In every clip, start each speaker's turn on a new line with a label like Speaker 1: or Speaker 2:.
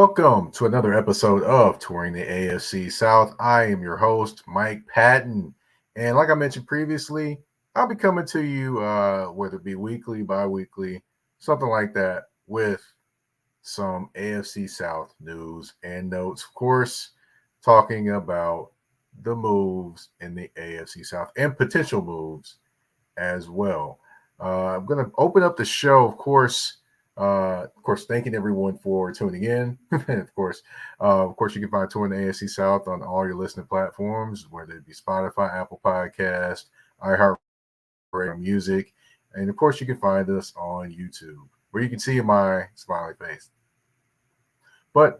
Speaker 1: Welcome to another episode of Touring the AFC South. I am your host, Mike Patton. And like I mentioned previously, I'll be coming to you, whether it be weekly, bi weekly, something like that, with some AFC South news and notes. Of course, talking about the moves in the AFC South and potential moves as well. I'm going to open up the show, of course, thanking everyone for tuning in. And of course, you can find Touring the AFC South on all your listening platforms, whether it be Spotify, Apple Podcast, iHeartRadio Music, and of course, you can find us on YouTube, where you can see my smiley face. But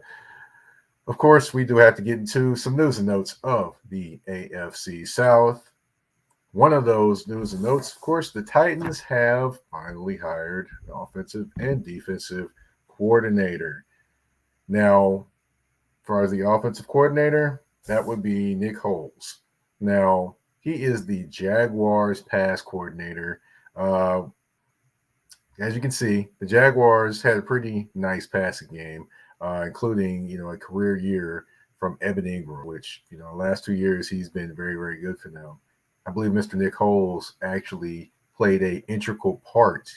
Speaker 1: of course, we do have to get into some news and notes of the AFC South. One of those news and notes, of course, the Titans have finally hired an offensive and defensive coordinator. Now, as far as the offensive coordinator, that would be Nick Foles. Now, he is the Jaguars pass coordinator. As you can see, the Jaguars had a pretty nice passing game, including a career year from Evan Ingram, which last 2 years he's been very, very good for them. I believe Mr. Nick Foles actually played a integral part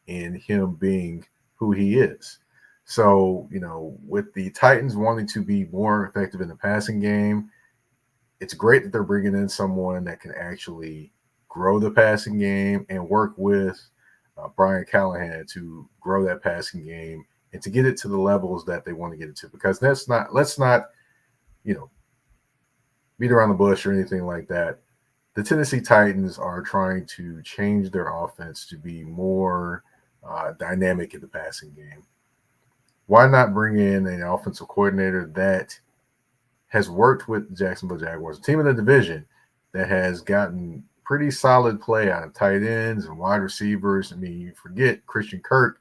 Speaker 1: in him being who he is. So, with the Titans wanting to be more effective in the passing game, it's great that they're bringing in someone that can actually grow the passing game and work with Brian Callahan to grow that passing game and to get it to the levels that they want to get it to. Because let's not, beat around the bush or anything like that. The Tennessee Titans are trying to change their offense to be more dynamic in the passing game. Why not bring in an offensive coordinator that has worked with the Jacksonville Jaguars, a team in the division that has gotten pretty solid play out of tight ends and wide receivers? I mean, you forget Christian Kirk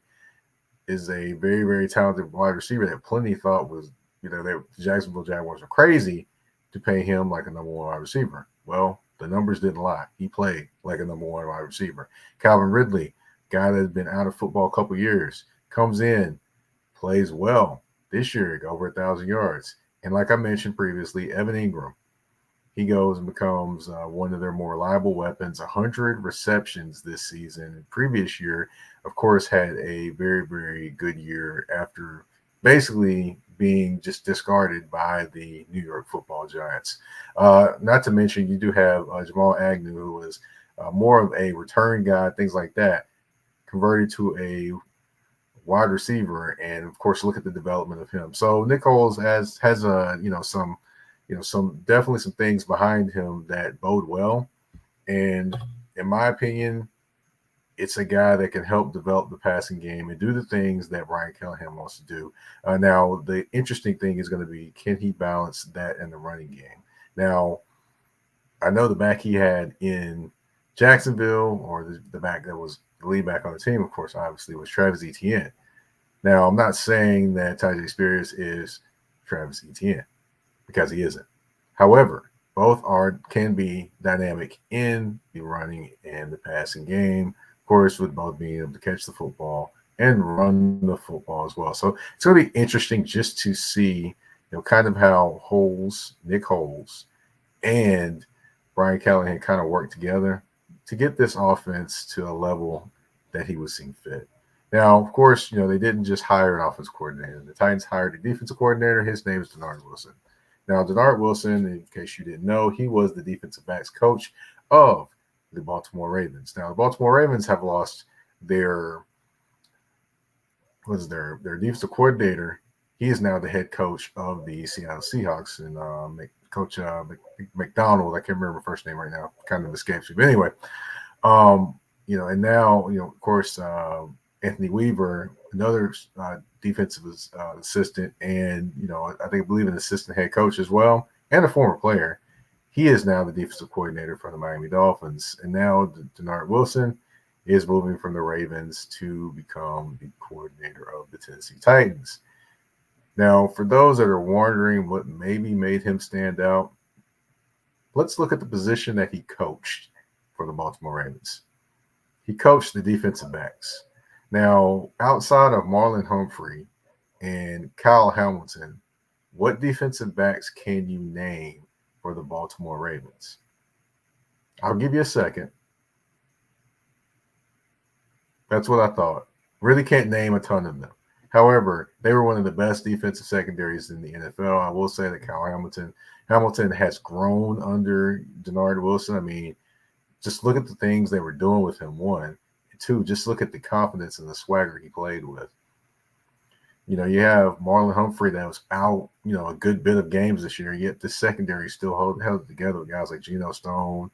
Speaker 1: is a very, very talented wide receiver that plenty thought was, the Jacksonville Jaguars are crazy to pay him like a number one wide receiver. Well, the numbers didn't lie. He played like a number one wide receiver. Calvin Ridley, guy that has been out of football a couple years, comes in, plays well. This year, over 1,000 yards. And like I mentioned previously, Evan Ingram, he goes and becomes one of their more reliable weapons. 100 receptions this season. Previous year, of course, had a very, very good year after basically being just discarded by the New York Football Giants. Not to mention, you do have Jamal Agnew, who was more of a return guy, things like that, converted to a wide receiver, and of course, look at the development of him. So Nick Foles has some definitely some things behind him that bode well, and in my opinion, it's a guy that can help develop the passing game and do the things that Brian Callahan wants to do. Now, the interesting thing is going to be, can he balance that in the running game? Now, I know the back he had in Jacksonville, or the back that was the lead back on the team, of course, obviously, was Travis Etienne. Now, I'm not saying that Tyjae Spears is Travis Etienne, because he isn't. However, both can be dynamic in the running and the passing game. Of course, with both being able to catch the football and run the football as well. So it's going to be interesting just to see, kind of how Nick Foles, and Brian Callahan kind of work together to get this offense to a level that he was seeing fit. Now, of course, they didn't just hire an offensive coordinator. The Titans hired a defensive coordinator. His name is Denard Wilson. Now, Denard Wilson, in case you didn't know, he was the defensive backs coach of the Baltimore Ravens. Now, the Baltimore Ravens have lost their defensive coordinator. He is now the head coach of the Seattle Seahawks, and Coach McDonald. I can't remember her first name right now. Kind of escapes me. But anyway, and now, of course, Anthony Weaver, another defensive assistant, and I believe an assistant head coach as well, and a former player. He is now the defensive coordinator for the Miami Dolphins, and now Denard Wilson is moving from the Ravens to become the coordinator of the Tennessee Titans. Now, for those that are wondering what maybe made him stand out, let's look at the position that he coached for the Baltimore Ravens. He coached the defensive backs. Now, outside of Marlon Humphrey, and Kyle Hamilton, what defensive backs can you name for the Baltimore Ravens? I'll give you a second. That's what I thought. Really can't name a ton of them. However, they were one of the best defensive secondaries in the NFL. I will say that Kyle Hamilton has grown under Denard Wilson. I mean, just look at the things they were doing with him. One, two, just look at the confidence and the swagger he played with. You have Marlon Humphrey that was out, a good bit of games this year, yet the secondary still held it together with guys like Geno Stone.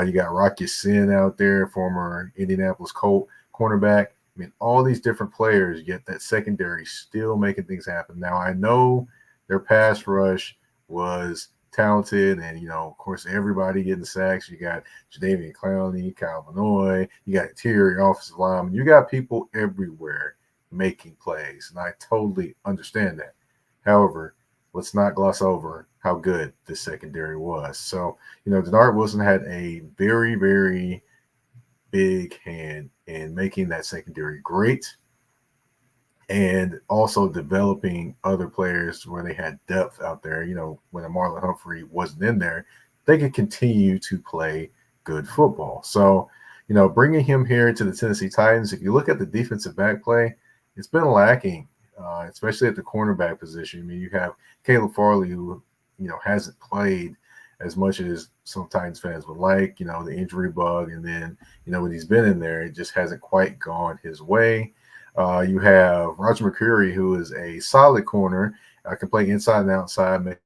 Speaker 1: You got Rocky Sin out there, former Indianapolis Colt cornerback. I mean, all these different players, yet that secondary still making things happen. Now, I know their pass rush was talented, and, of course, everybody getting sacks. You got Jadeveon Clowney, Kyle Vanoy, you got interior offensive linemen. You got people everywhere making plays, and I totally understand that. However, let's not gloss over how good this secondary was. So, Denard Wilson had a very, very big hand in making that secondary great and also developing other players where they had depth out there. When a Marlon Humphrey wasn't in there, they could continue to play good football. So, bringing him here to the Tennessee Titans, if you look at the defensive back play, it's been lacking, especially at the cornerback position. I mean, you have Caleb Farley, who, hasn't played as much as some Titans fans would like, the injury bug. And then, when he's been in there, it just hasn't quite gone his way. You have Roger McCreary, who is a solid corner, can play inside and outside, makes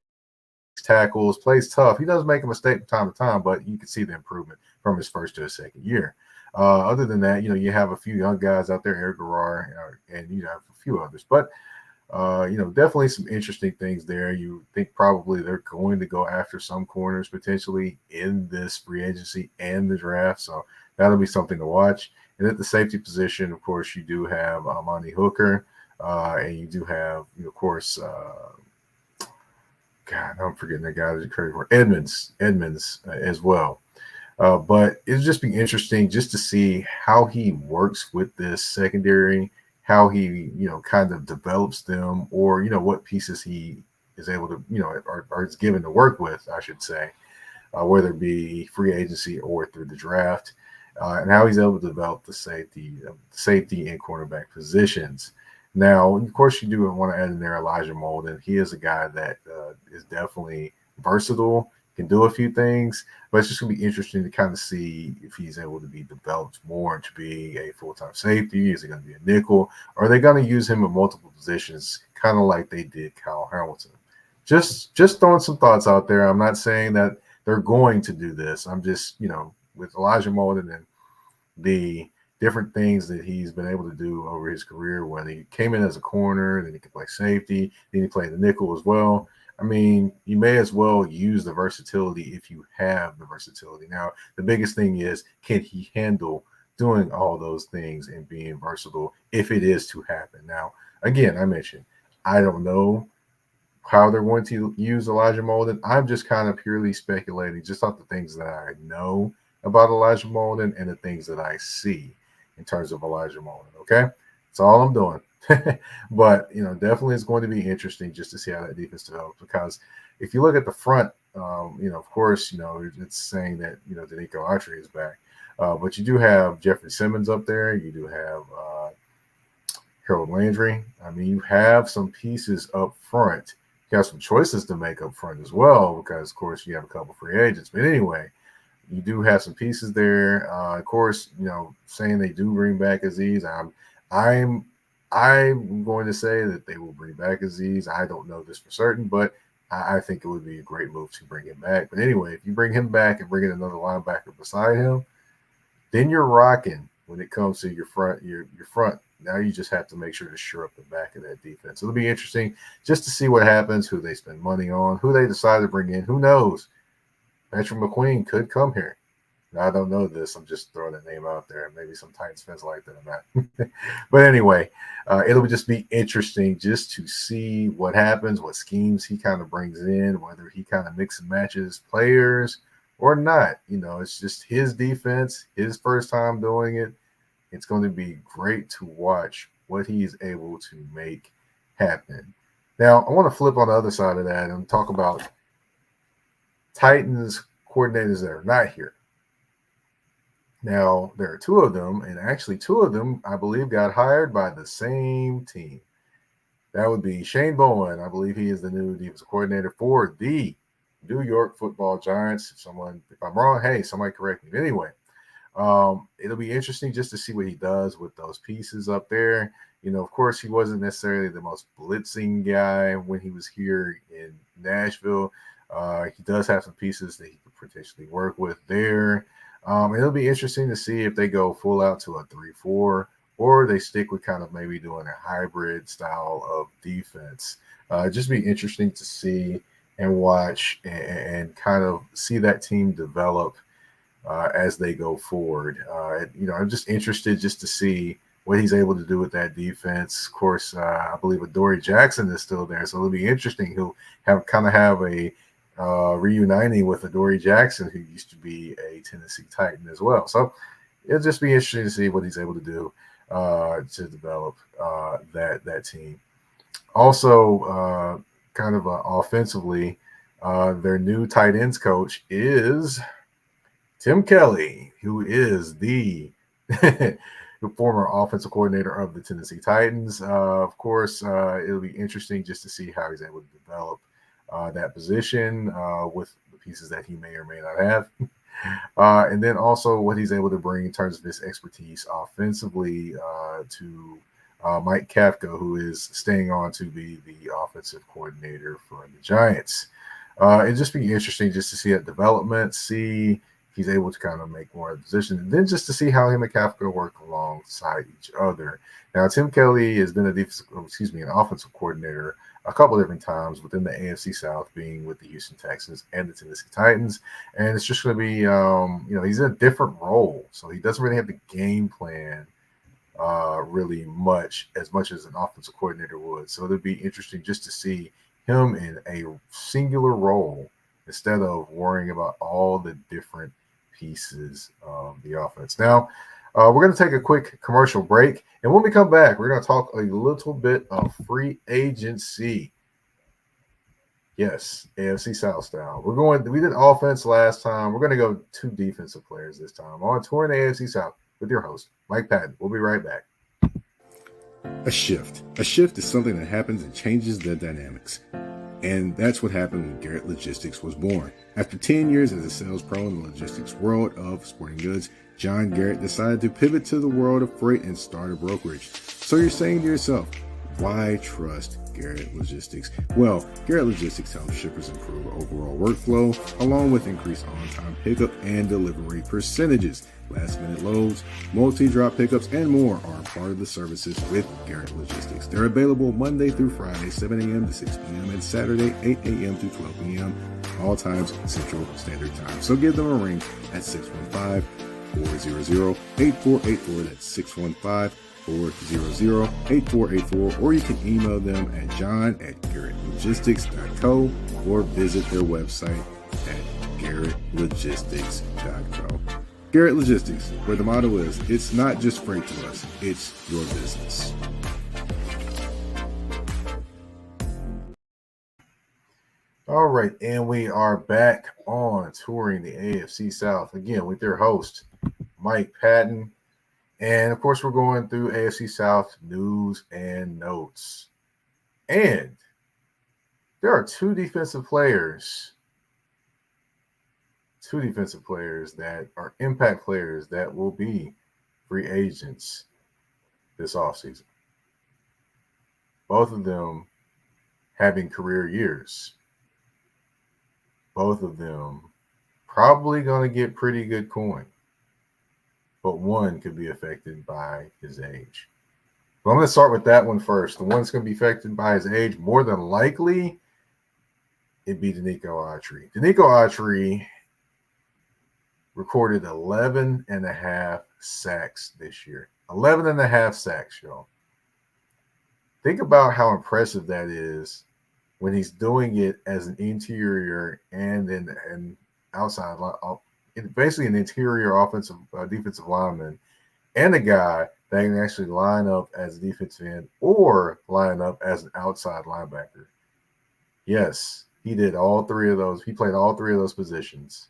Speaker 1: tackles, plays tough. He does make a mistake from time to time, but you can see the improvement from his first to his second year. Other than that, you have a few young guys out there, Eric Garrar, and you have a few others. But, definitely some interesting things there. You think probably they're going to go after some corners potentially in this free agency and the draft. So that'll be something to watch. And at the safety position, of course, you do have Amani Hooker, and you do have, of course, God, I'm forgetting that guy. There's a credit for Edmonds as well. But it'll just be interesting just to see how he works with this secondary, how he, kind of develops them, or, what pieces he is able to, or is given to work with, I should say, whether it be free agency or through the draft, and how he's able to develop the safety and cornerback positions. Now, of course, you do want to add in there Elijah Molden. He is a guy that is definitely versatile, can do a few things, but it's just going to be interesting to kind of see if he's able to be developed more to be a full-time safety. Is it going to be a nickel? Or are they going to use him in multiple positions, kind of like they did Kyle Hamilton? Just throwing some thoughts out there. I'm not saying that they're going to do this. I'm just, with Elijah Molden and the different things that he's been able to do over his career, when he came in as a corner, then he could play safety, then he played the nickel as well. I mean, you may as well use the versatility if you have the versatility. Now, the biggest thing is, can he handle doing all those things and being versatile if it is to happen? Now, again, I mentioned, I don't know how they're going to use Elijah Molden. I'm just kind of purely speculating just off the things that I know about Elijah Molden and the things that I see in terms of Elijah Molden. Okay, that's all I'm doing. But definitely it's going to be interesting just to see how that defense develops, because if you look at the front, of course, it's saying that Danico Autry is back, but you do have Jeffrey Simmons up there. You do have Harold Landry. I mean, you have some pieces up front. You have some choices to make up front as well, because of course you have a couple free agents. But anyway, you do have some pieces there. Of course, saying they do bring back Aziz. I'm going to say that they will bring back Aziz. I don't know this for certain, but I think it would be a great move to bring him back. But anyway, if you bring him back and bring in another linebacker beside him, then you're rocking when it comes to your front. Your front. Now you just have to make sure to shore up the back of that defense. It'll be interesting just to see what happens, who they spend money on, who they decide to bring in. Who knows? Patrick McQueen could come here. I don't know this. I'm just throwing that name out there. Maybe some Titans fans like that or not. But anyway, it'll just be interesting just to see what happens, what schemes he kind of brings in, whether he kind of mix and matches players or not. It's just his defense, his first time doing it. It's going to be great to watch what he is able to make happening. Now, I want to flip on the other side of that and talk about Titans coordinators that are not here. Now, there are two of them, and actually two of them, I believe, got hired by the same team. That would be Shane Bowen. I believe he is the new defensive coordinator for the New York Football Giants. If I'm wrong, hey, somebody correct me. But anyway, it'll be interesting just to see what he does with those pieces up there. Of course, he wasn't necessarily the most blitzing guy when he was here in Nashville. He does have some pieces that he could potentially work with there. It'll be interesting to see if they go full out to a 3-4 or they stick with kind of maybe doing a hybrid style of defense. Just be interesting to see and watch and kind of see that team develop as they go forward. I'm just interested just to see what he's able to do with that defense. Of course, I believe Adoree Jackson is still there, so it'll be interesting. He'll have a reuniting with Adoree Jackson, who used to be a Tennessee Titan as well. So it'll just be interesting to see what he's able to do to develop that team. Also, kind of offensively, their new tight ends coach is Tim Kelly, who is the former offensive coordinator of the Tennessee Titans. Of course, it'll be interesting just to see how he's able to develop that position with the pieces that he may or may not have. And then also what he's able to bring in terms of his expertise offensively to Mike Kafka, who is staying on to be the offensive coordinator for the Giants. It'd just be interesting just to see that development, see he's able to kind of make more of the position, and then just to see how him and Kafka work alongside each other. Now, Tim Kelly has been an offensive coordinator a couple different times within the AFC South, being with the Houston Texans and the Tennessee Titans. And it's just going to be, he's in a different role. So he doesn't really have the game plan really much as an offensive coordinator would. So it'll be interesting just to see him in a singular role instead of worrying about all the different pieces of the offense. Now, we're going to take a quick commercial break. And when we come back, we're going to talk a little bit of free agency. Yes, AFC South style. We did offense last time. We're going to go 2 defensive players this time on Touring the AFC South with your host, Mike Patton. We'll be right back.
Speaker 2: A shift. A shift is something that happens and changes the dynamics. And that's what happened when Garrett Logistics was born. After 10 years as a sales pro in the logistics world of sporting goods, John Garrett decided to pivot to the world of freight and start a brokerage. So you're saying to yourself, why trust Garrett Logistics? Well, Garrett Logistics helps shippers improve overall workflow, along with increased on-time pickup and delivery percentages. Last-minute loads, multi-drop pickups, and more are part of the services with Garrett Logistics. They're available Monday through Friday, 7 a.m. to 6 p.m., and Saturday, 8 a.m. to 12 p.m., all times Central Standard Time. So give them a ring at 615-400-8484. That's 615-400-8484, or you can email them at john@garrettlogistics.co or visit their website at garrettlogistics.co. Garrett Logistics, where the motto is, it's not just freight to us, it's your business.
Speaker 1: All right, and we are back on Touring the AFC South again with your host, Mike Patton. And of course, we're going through AFC South news and notes. And there are 2 defensive players that are impact players that will be free agents this offseason. Both of them having career years. Both of them probably going to get pretty good coin. But one could be affected by his age. But I'm going to start with that one first. The one that's going to be affected by his age, more than likely, it'd be Denico Autry. Denico Autry recorded 11.5 sacks this year. 11.5 sacks, y'all. Think about how impressive that is when he's doing it as an interior and an outside, basically an interior defensive lineman, and a guy that can actually line up as a defensive end or line up as an outside linebacker. Yes, he did all three of those. He played all three of those positions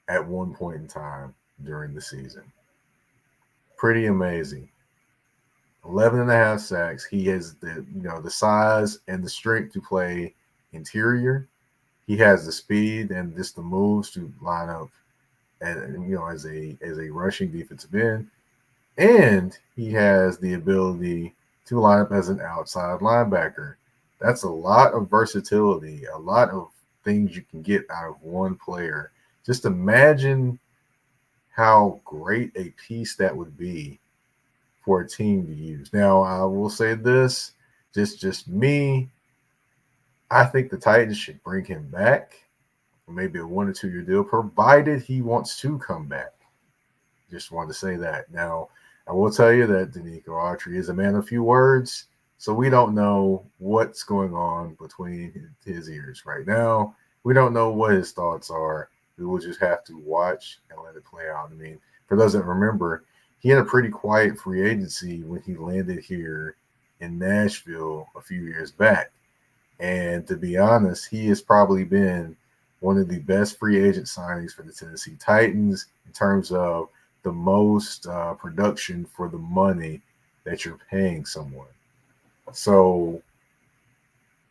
Speaker 1: at one point in time during the season. Pretty amazing. 11 and a half sacks. He has the size and the strength to play interior. He has the speed and just the moves to line up as a rushing defensive end, and he has the ability to line up as an outside linebacker. That's a lot of versatility, a lot of things you can get out of one player. Just imagine how great a piece that would be for a team to use. Now, I will say this, just me, I think the Titans should bring him back, maybe a 1 or 2 year deal, provided he wants to come back. Just wanted to say that. Now, I will tell you that Danico Autry is a man of few words, so we don't know what's going on between his ears right now. We don't know what his thoughts are. We will just have to watch and let it play out. I mean, for those that remember, he had a pretty quiet free agency when he landed here in Nashville a few years back. And to be honest, he has probably been one of the best free agent signings for the Tennessee Titans in terms of the most production for the money that you're paying someone. So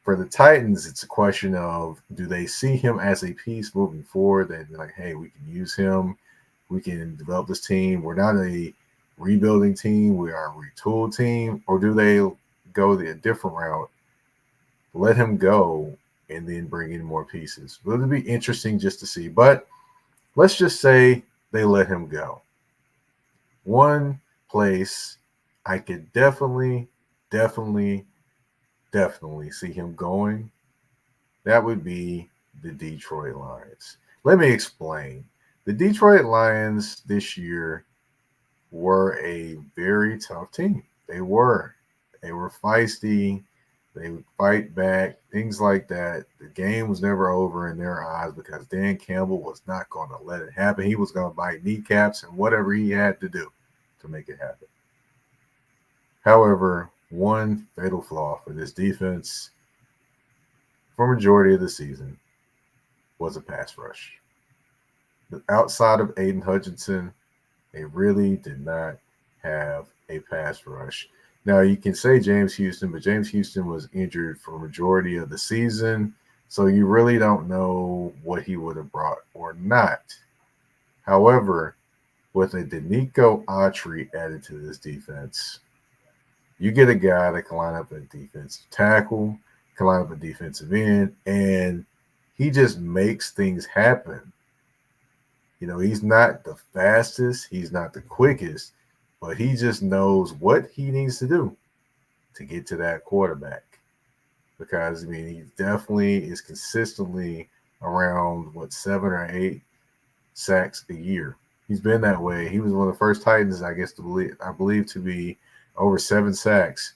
Speaker 1: for the Titans, it's a question of, do they see him as a piece moving forward that like, hey, we can use him, we can develop this team. We're not a rebuilding team, we are a retool team, or do they go the different route, let him go, and then bring in more pieces? Well, it'll be interesting just to see. But let's just say they let him go. One place I could definitely see him going, that would be the Detroit Lions. Let me explain. The Detroit Lions this year were a very tough team. They were feisty. They would fight back, things like that. The game was never over in their eyes because Dan Campbell was not going to let it happen. He was going to bite kneecaps and whatever he had to do to make it happen. However, one fatal flaw for this defense for majority of the season was a pass rush. Outside of Aiden Hutchinson, they really did not have a pass rush. Now, you can say James Houston, but James Houston was injured for a majority of the season, so you really don't know what he would have brought or not. However, with a Danico Autry added to this defense, you get a guy that can line up a defensive tackle, can line up a defensive end, and he just makes things happen. He's not the fastest, he's not the quickest, but he just knows what he needs to do to get to that quarterback. Because, he definitely is consistently around, 7 or 8 sacks a year. He's been that way. He was one of the first Titans, I believe, to be over 7 sacks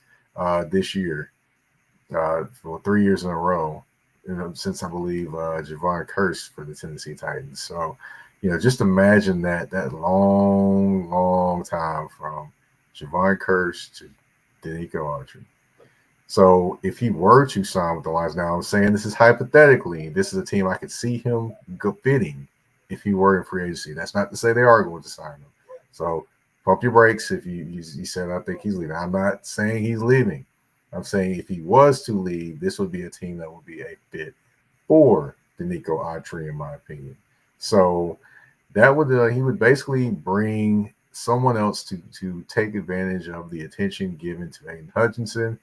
Speaker 1: this year for 3 years in a row, since I believe Javon Kearse for the Tennessee Titans. So, just imagine that long time from Javon Kearse to Danico Autry. So if he were to sign with the Lions, now I'm saying this is hypothetically, this is a team I could see him fitting if he were in free agency. That's not to say they are going to sign him. So pump your brakes if you said, I think he's leaving. I'm not saying he's leaving. I'm saying if he was to leave, this would be a team that would be a fit for Danico Autry, in my opinion. So that would he would basically bring someone else to take advantage of the attention given to Aiden Hutchinson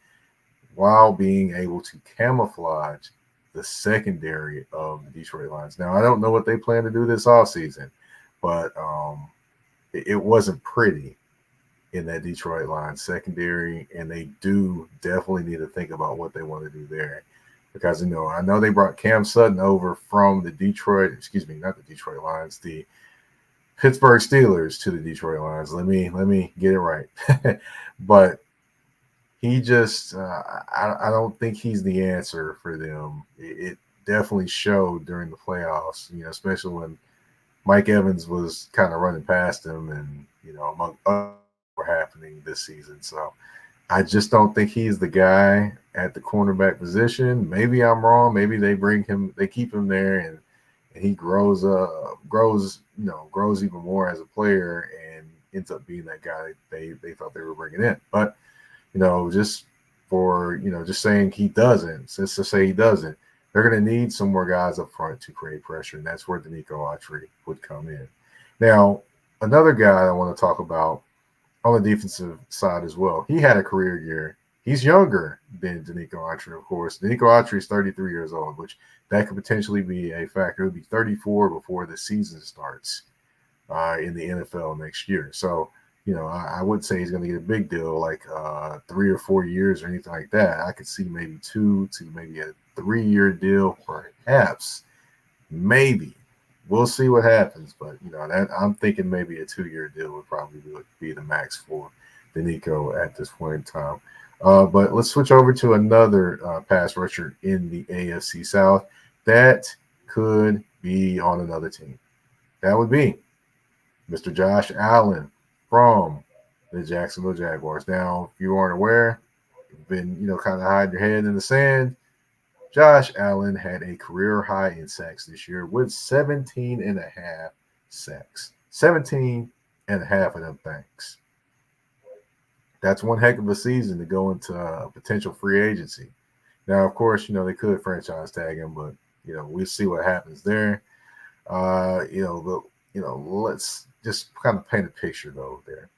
Speaker 1: while being able to camouflage the secondary of the Detroit Lions. Now, I don't know what they plan to do this offseason, but it wasn't pretty in that Detroit Lions secondary, and they do definitely need to think about what they want to do there. Because, I know they brought Cam Sutton over from the not the Detroit Lions, the Pittsburgh Steelers to the Detroit Lions. Let me get it right. But he just, I don't think he's the answer for them. It definitely showed during the playoffs, especially when Mike Evans was kind of running past him and, among other were happening this season. So I just don't think he's the guy at the cornerback position. Maybe I'm wrong. Maybe they keep him there, and he grows even more as a player and ends up being that guy they thought they were bringing in. But just saying he doesn't, since to say he doesn't, they're going to need some more guys up front to create pressure, and that's where Danico Autry would come in. Now, another guy I want to talk about on the defensive side as well. He had a career year. He's younger than Danico Autry, of course. Danico Autry is 33 years old, which that could potentially be a factor. It would be 34 before the season starts in the NFL next year. So, I would say he's going to get a big deal, like 3 or 4 years or anything like that. I could see maybe 2 to maybe a 3-year deal, perhaps, maybe. We'll see what happens, but I'm thinking maybe a 2-year deal would probably be the max for Danico at this point in time. But let's switch over to another pass rusher in the AFC South that could be on another team. That would be Mr. Josh Allen from the Jacksonville Jaguars. Now, if you aren't aware, you've been kind of hiding your head in the sand. Josh Allen had a career high in sacks this year with 17 and a half sacks. 17 and a half of them things. That's one heck of a season to go into potential free agency. Now, of course, they could franchise tag him, but we'll see what happens there. Let's just kind of paint a picture though there.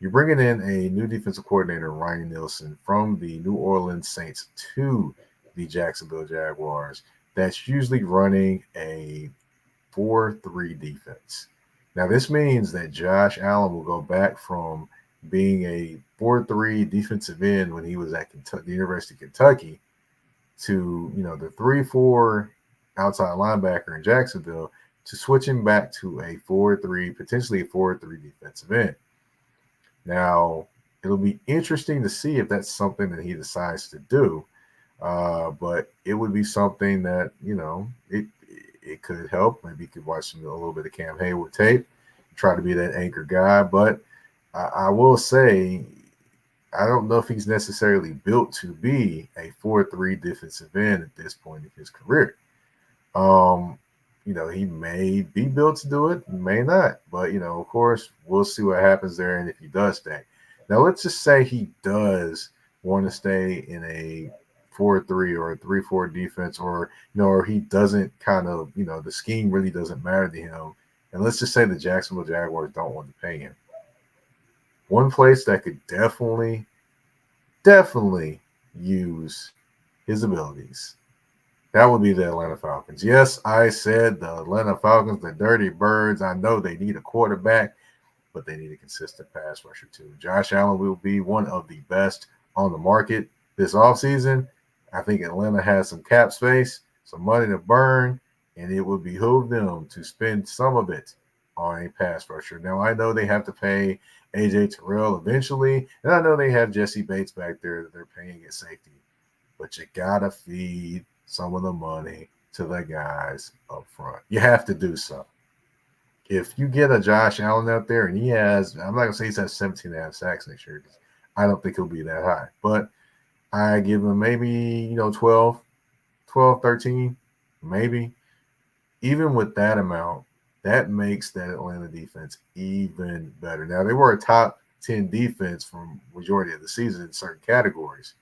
Speaker 1: You're bringing in a new defensive coordinator, Ryan Nielsen, from the New Orleans Saints to the Jacksonville Jaguars. That's usually running a 4-3 defense. Now, this means that Josh Allen will go back from being a 4-3 defensive end when he was at the University of Kentucky to, the 3-4 outside linebacker in Jacksonville to switching back to a 4-3, potentially a 4-3 defensive end. Now, it'll be interesting to see if that's something that he decides to do. But it would be something that, it could help. Maybe you could watch a little bit of Cam Hayward tape, try to be that anchor guy. But I will say, I don't know if he's necessarily built to be a 4-3 defensive end at this point in his career. He may be built to do it, may not. But, of course, we'll see what happens there and if he does stay. Now, let's just say he does want to stay in a 4-3 or a 3-4 defense, or he doesn't the scheme really doesn't matter to him. And let's just say the Jacksonville Jaguars don't want to pay him. One place that could definitely use his abilities, that would be the Atlanta Falcons. Yes, I said the Atlanta Falcons, the Dirty Birds. I know they need a quarterback, but they need a consistent pass rusher too. Josh Allen will be one of the best on the market this offseason. I think Atlanta has some cap space, some money to burn, and it would behoove them to spend some of it on a pass rusher. Now, I know they have to pay A.J. Terrell eventually, and I know they have Jesse Bates back there that they're paying at safety, but you got to feed some of the money to the guys up front. You have to do so. If you get a Josh Allen out there and he has, I'm not going to say he's had 17 and a half sacks next year, because I don't think he'll be that high, but I give him maybe, 12, 13, maybe. Even with that amount, that makes that Atlanta defense even better. Now, they were a top 10 defense for majority of the season in certain categories.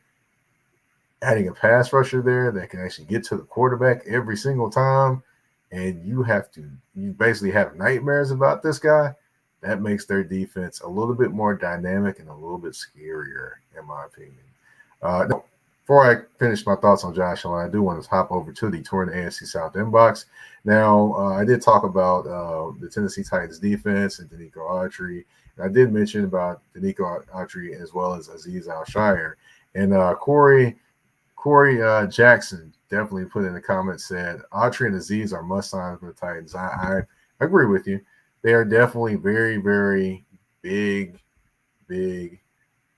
Speaker 1: Adding a pass rusher there that can actually get to the quarterback every single time, and you basically have nightmares about this guy, that makes their defense a little bit more dynamic and a little bit scarier, in my opinion. Before I finish my thoughts on Josh Allen, I do want to hop over to the Torn AFC South inbox. Now, I did talk about the Tennessee Titans defense and Danico Autry. And I did mention about Danico Autry as well as Azeez Al-Shire. And Corey Jackson definitely put in the comments, said Autry and Azeez are must-signs for the Titans. I agree with you. They are definitely very, very big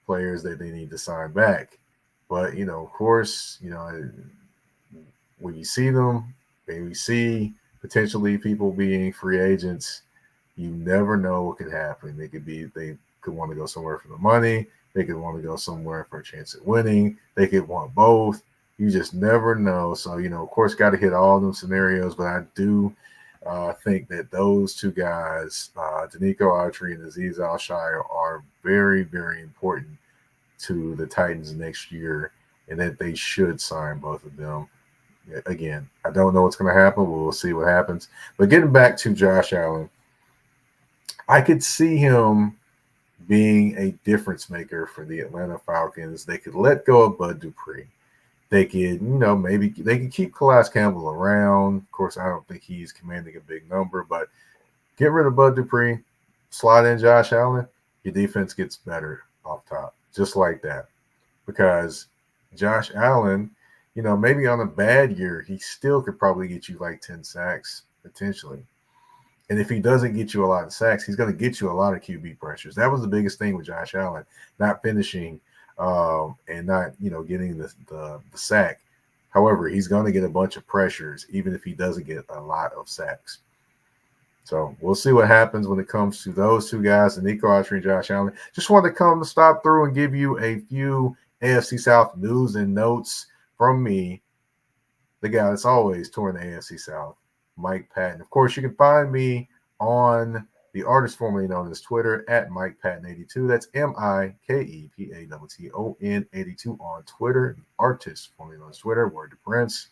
Speaker 1: players that they need to sign back. But, of course, when you see them, when we see potentially people being free agents, you never know what could happen. They could want to go somewhere for the money. They could want to go somewhere for a chance at winning. They could want both. You just never know. So, of course, got to hit all them scenarios. But I do think that those two guys, Danico Autry and Azeez Al-Shaair, are very, very important to the Titans next year, and that they should sign both of them. Again, I don't know what's going to happen. We'll see what happens. But getting back to Josh Allen, I could see him being a difference maker for the Atlanta Falcons. They could let go of Bud Dupree. They could, maybe they could keep Calais Campbell around. Of course, I don't think he's commanding a big number, but get rid of Bud Dupree, slide in Josh Allen, your defense gets better off top, just like that. Because Josh Allen, maybe on a bad year, he still could probably get you like 10 sacks potentially. And if he doesn't get you a lot of sacks, he's going to get you a lot of QB pressures. That was the biggest thing with Josh Allen, not finishing and not, getting the sack. However, he's going to get a bunch of pressures, even if he doesn't get a lot of sacks. So we'll see what happens when it comes to those two guys, Danico Autry and Josh Allen. Just wanted to stop through and give you a few AFC South news and notes from me, the guy that's always touring the AFC South, Mike Patton. Of course, you can find me on the artist formerly known as Twitter at Mike Patton82. That's MikePatton 82 on Twitter. The artist formerly known as Twitter, word to Prince.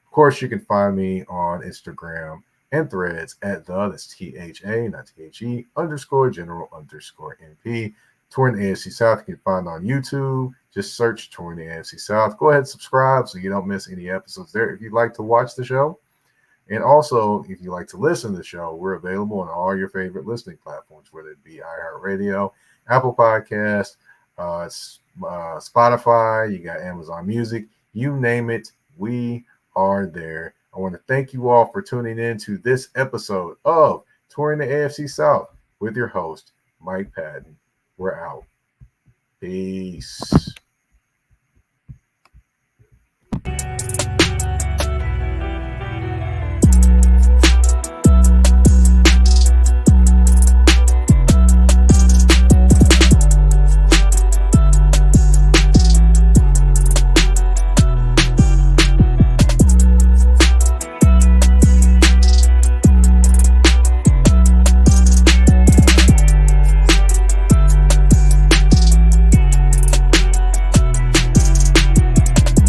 Speaker 1: Of course, you can find me on Instagram and Threads at that's THA, not THE, _general_NP. Touring the AFC South, you can find on YouTube. Just search Touring the AFC South. Go ahead and subscribe so you don't miss any episodes there if you'd like to watch the show. And also, if you like to listen to the show, we're available on all your favorite listening platforms, whether it be iHeartRadio, Apple Podcasts, Spotify, you got Amazon Music, you name it, we are there. I want to thank you all for tuning in to this episode of Touring the AFC South with your host, Mike Patton. We're out. Peace.